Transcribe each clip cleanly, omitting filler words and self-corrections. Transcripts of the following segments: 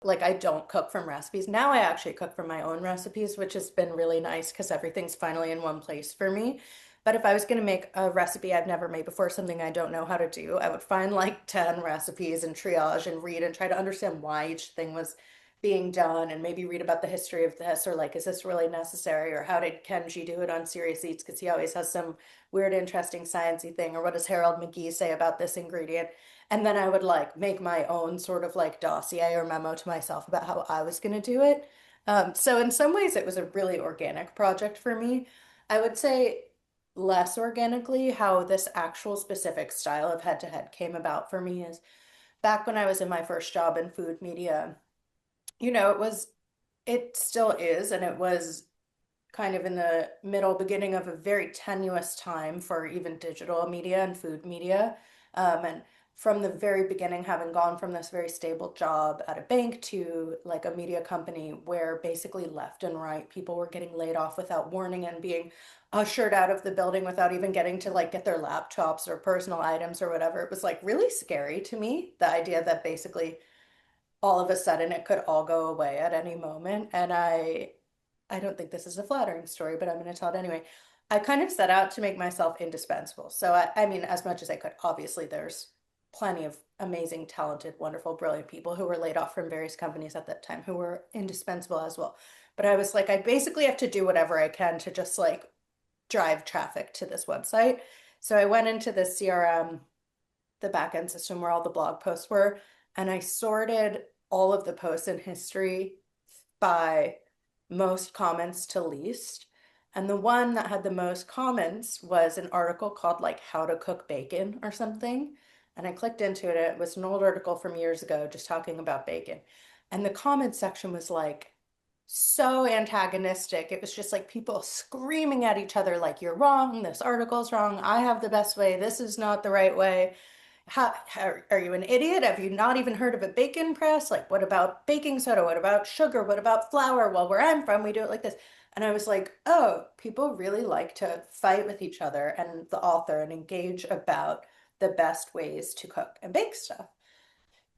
like I don't cook from recipes. Now I actually cook from my own recipes, which has been really nice because everything's finally in one place for me. But if I was going to make a recipe I've never made before, something I don't know how to do, I would find like 10 recipes and triage and read and try to understand why each thing was being done and maybe read about the history of this or like, is this really necessary? Or how did Kenji do it on Serious Eats? Because he always has some weird, interesting sciencey thing. Or what does Harold McGee say about this ingredient? And then I would like make my own sort of like dossier or memo to myself about how I was going to do it. So in some ways, it was a really organic project for me. I would say less organically, how this actual specific style of head to head came about for me is back when I was in my first job in food media, it still is, and it was kind of in the middle beginning of a very tenuous time for even digital media and food media. And from the very beginning, having gone from this very stable job at a bank to like a media company where basically left and right people were getting laid off without warning and being ushered out of the building without even getting to like get their laptops or personal items or whatever. It was like really scary to me, the idea that basically all of a sudden it could all go away at any moment. And I don't think this is a flattering story, but I'm going to tell it anyway. I kind of set out to make myself indispensable. So I mean, as much as I could, obviously there's plenty of amazing, talented, wonderful, brilliant people who were laid off from various companies at that time who were indispensable as well. But I was like, I basically have to do whatever I can to just like drive traffic to this website. So I went into the CRM, the backend system where all the blog posts were, and I sorted all of the posts in history by most comments to least. And the one that had the most comments was an article called like How to Cook Bacon or something. And I clicked into it. It was an old article from years ago just talking about bacon. And the comment section was like so antagonistic. It was just like people screaming at each other, like, you're wrong. This article's wrong. I have the best way. This is not the right way. How are you an idiot? Have you not even heard of a bacon press? Like, what about baking soda? What about sugar? What about flour? Well, where I'm from, we do it like this. And I was like, oh, people really like to fight with each other and the author and engage about the best ways to cook and bake stuff.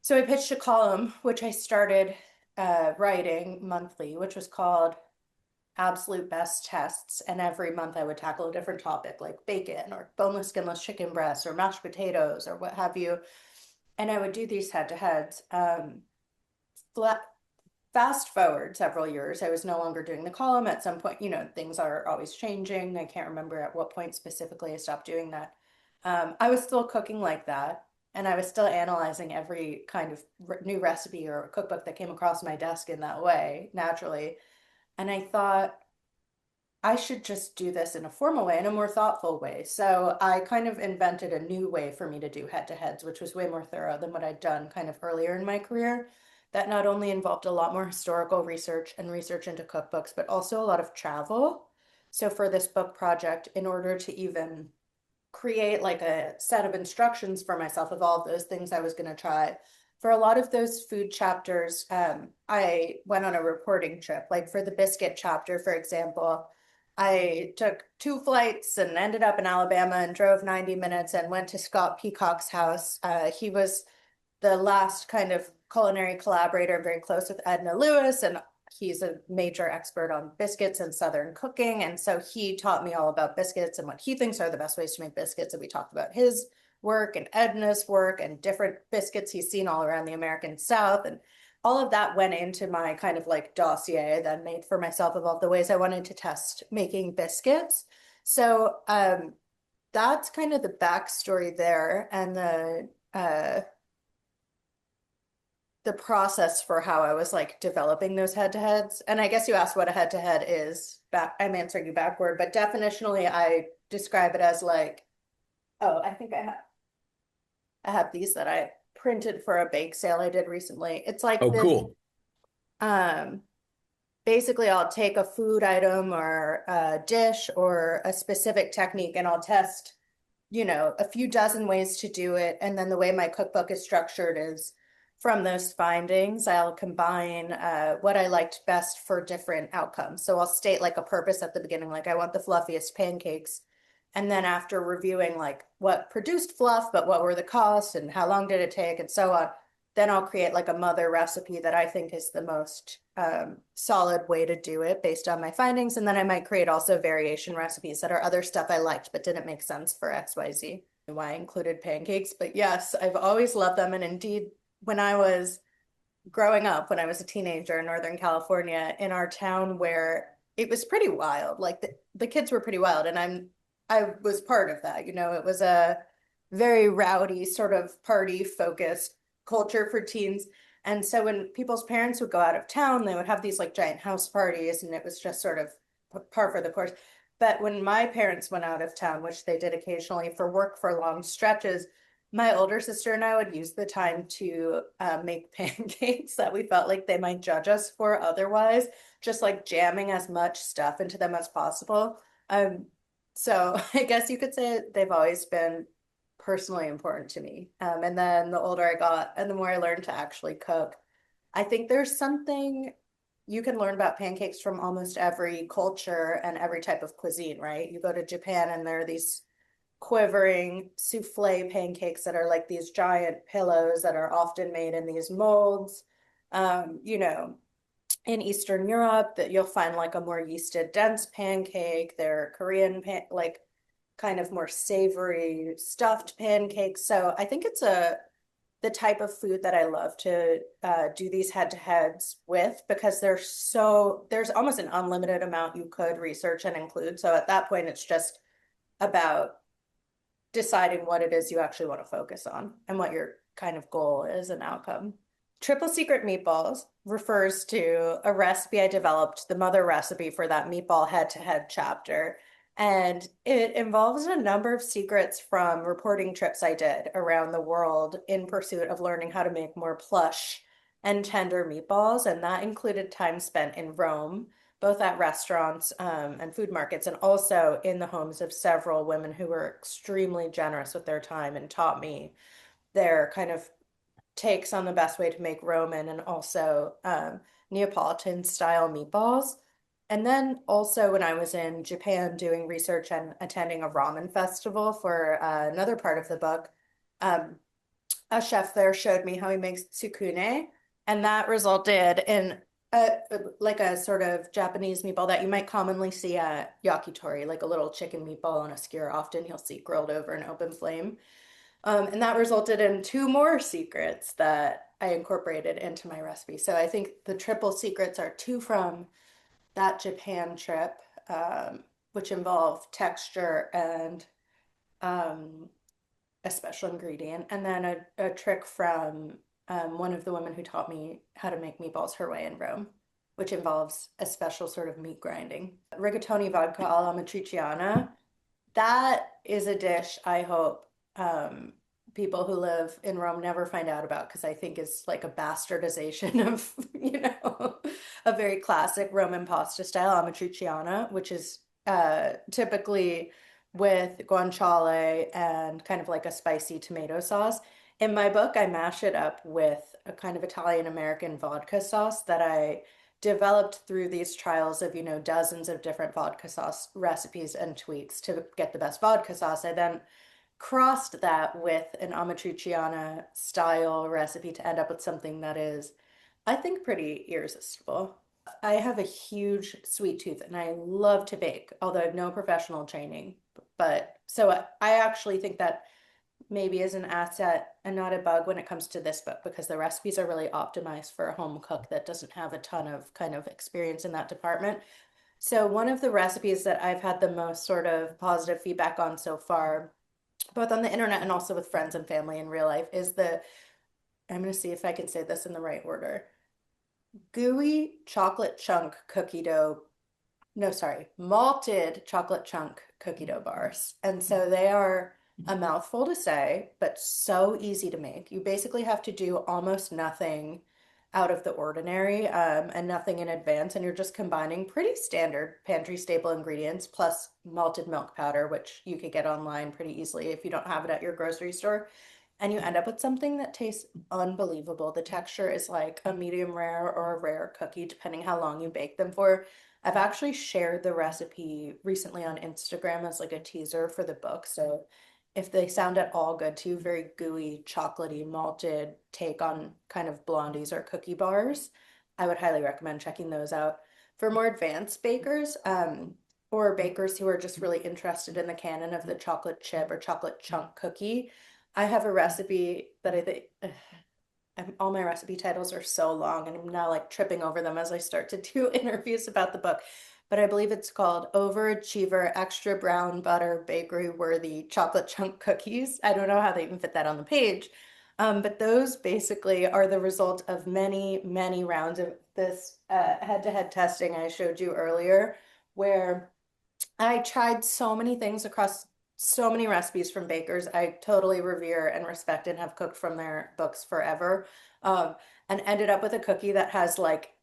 So I pitched a column, which I started writing monthly, which was called Absolute Best Tests. And every month I would tackle a different topic like bacon or boneless, skinless chicken breasts or mashed potatoes or what have you. And I would do these head to heads. Fast forward several years, I was no longer doing the column. At some point, things are always changing. I can't remember at what point specifically I stopped doing that. I was still cooking like that, and I was still analyzing every kind of new recipe or cookbook that came across my desk in that way, naturally. And I thought, I should just do this in a formal way, in a more thoughtful way. So I kind of invented a new way for me to do head to heads, which was way more thorough than what I'd done kind of earlier in my career. That not only involved a lot more historical research and research into cookbooks, but also a lot of travel. So for this book project, in order to even create like a set of instructions for myself of all of those things I was going to try, for a lot of those food chapters, I went on a reporting trip. Like for the biscuit chapter, for example, I took two flights and ended up in Alabama and drove 90 minutes and went to Scott Peacock's house. He was the last kind of culinary collaborator, very close with Edna Lewis, and he's a major expert on biscuits and Southern cooking. And so he taught me all about biscuits and what he thinks are the best ways to make biscuits. And we talked about his work and Edna's work and different biscuits he's seen all around the American South. And all of that went into my kind of like dossier I then made for myself of all the ways I wanted to test making biscuits. So that's kind of the backstory there and the process for how I was like developing those head to heads. And I guess you asked what a head to head is. I'm answering you backward, but definitionally, I describe it as like, oh, I think I have these that I printed for a bake sale I did recently. It's like Oh, this. cool. Um, Basically, I'll take a food item or a dish or a specific technique, and I'll test, a few dozen ways to do it. And then the way my cookbook is structured is from those findings, I'll combine what I liked best for different outcomes. So I'll state like a purpose at the beginning, like I want the fluffiest pancakes. And then after reviewing like what produced fluff, but what were the costs and how long did it take and so on, then I'll create like a mother recipe that I think is the most solid way to do it based on my findings. And then I might create also variation recipes that are other stuff I liked but didn't make sense for XYZ. Why I included pancakes. But yes, I've always loved them. And indeed, when I was growing up, when I was a teenager in Northern California, in our town where it was pretty wild, like the kids were pretty wild, and I was part of that. It was a very rowdy sort of party focused culture for teens. And so when people's parents would go out of town, they would have these like giant house parties, and it was just sort of par for the course. But when my parents went out of town, which they did occasionally for work for long stretches, my older sister and I would use the time to make pancakes that we felt like they might judge us for otherwise, just like jamming as much stuff into them as possible. Um, so I guess you could say they've always been personally important to me. And then the older I got and the more I learned to actually cook, I think there's something you can learn about pancakes from almost every culture and every type of cuisine, right? You go to Japan and there are these quivering souffle pancakes that are like these giant pillows that are often made in these molds. Um, you know, in Eastern Europe, that you'll find like a more yeasted, dense pancake. There are like kind of more savory stuffed pancakes. So I think it's the type of food that I love to do these head-to-heads with because there's almost an unlimited amount you could research and include. So at that point, it's just about deciding what it is you actually want to focus on and what your kind of goal is and outcome. Triple Secret Meatballs refers to a recipe I developed, the mother recipe for that meatball head-to-head chapter. And it involves a number of secrets from reporting trips I did around the world in pursuit of learning how to make more plush and tender meatballs. And that included time spent in Rome, both at restaurants and food markets, and also in the homes of several women who were extremely generous with their time and taught me their kind of takes on the best way to make Roman and also Neapolitan style meatballs. And then also when I was in Japan doing research and attending a ramen festival for another part of the book, um, a chef there showed me how he makes tsukune, and that resulted in a like a sort of Japanese meatball that you might commonly see at yakitori, like a little chicken meatball on a skewer. Often you'll see grilled over an open flame. And that resulted in two more secrets that I incorporated into my recipe. So I think the triple secrets are two from that Japan trip, which involve texture and um, a special ingredient, and then a trick from one of the women who taught me how to make meatballs her way in Rome, which involves a special sort of meat grinding. Rigatoni vodka alla matriciana, that is a dish I hope people who live in Rome never find out about because I think it's like a bastardization of, a very classic Roman pasta style amatriciana, which is typically with guanciale and kind of like a spicy tomato sauce. In my book, I mash it up with a kind of Italian American vodka sauce that I developed through these trials of, dozens of different vodka sauce recipes and tweaks to get the best vodka sauce. I then crossed that with an amatriciana style recipe to end up with something that is, I think, pretty irresistible. I have a huge sweet tooth and I love to bake, although I have no professional training. But so I actually think that maybe is an asset and not a bug when it comes to this book because the recipes are really optimized for a home cook that doesn't have a ton of kind of experience in that department. So one of the recipes that I've had the most sort of positive feedback on so far, both on the internet and also with friends and family in real life, is I'm going to see if I can say this in the right order. Gooey chocolate chunk cookie dough, no, sorry, malted chocolate chunk cookie dough bars. And so they are a mouthful to say, but so easy to make. You basically have to do almost nothing out of the ordinary and nothing in advance. And you're just combining pretty standard pantry staple ingredients plus malted milk powder, which you could get online pretty easily if you don't have it at your grocery store. And you end up with something that tastes unbelievable. The texture is like a medium rare or a rare cookie, depending how long you bake them for. I've actually shared the recipe recently on Instagram as like a teaser for the book. So if they sound at all good to you, very gooey, chocolatey, malted take on kind of blondies or cookie bars. I would highly recommend checking those out. For more advanced bakers, or bakers who are just really interested in the canon of the chocolate chip or chocolate chunk cookie, I have a recipe that I think all my recipe titles are so long, and I'm now like tripping over them as I start to do interviews about the book. But I believe it's called Overachiever Extra Brown Butter Bakery Worthy Chocolate Chunk Cookies. I don't know how they even fit that on the page. But those basically are the result of many, many rounds of this head-to-head testing I showed you earlier, where I tried so many things across so many recipes from bakers I totally revere and respect and have cooked from their books forever. Um, and ended up with a cookie that has like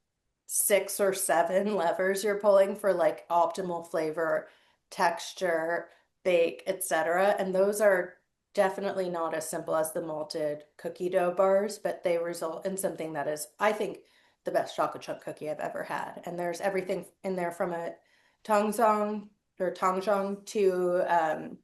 6 or 7 levers you're pulling for like optimal flavor, texture, bake, etc. And those are definitely not as simple as the malted cookie dough bars, but they result in something that is, I think, the best chocolate chunk cookie I've ever had. And there's everything in there from a Tongzong or Tongzhong to an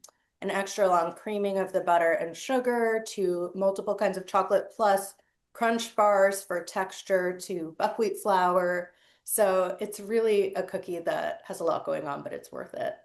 extra long creaming of the butter and sugar to multiple kinds of chocolate plus crunch bars for texture to buckwheat flour. So it's really a cookie that has a lot going on, but it's worth it.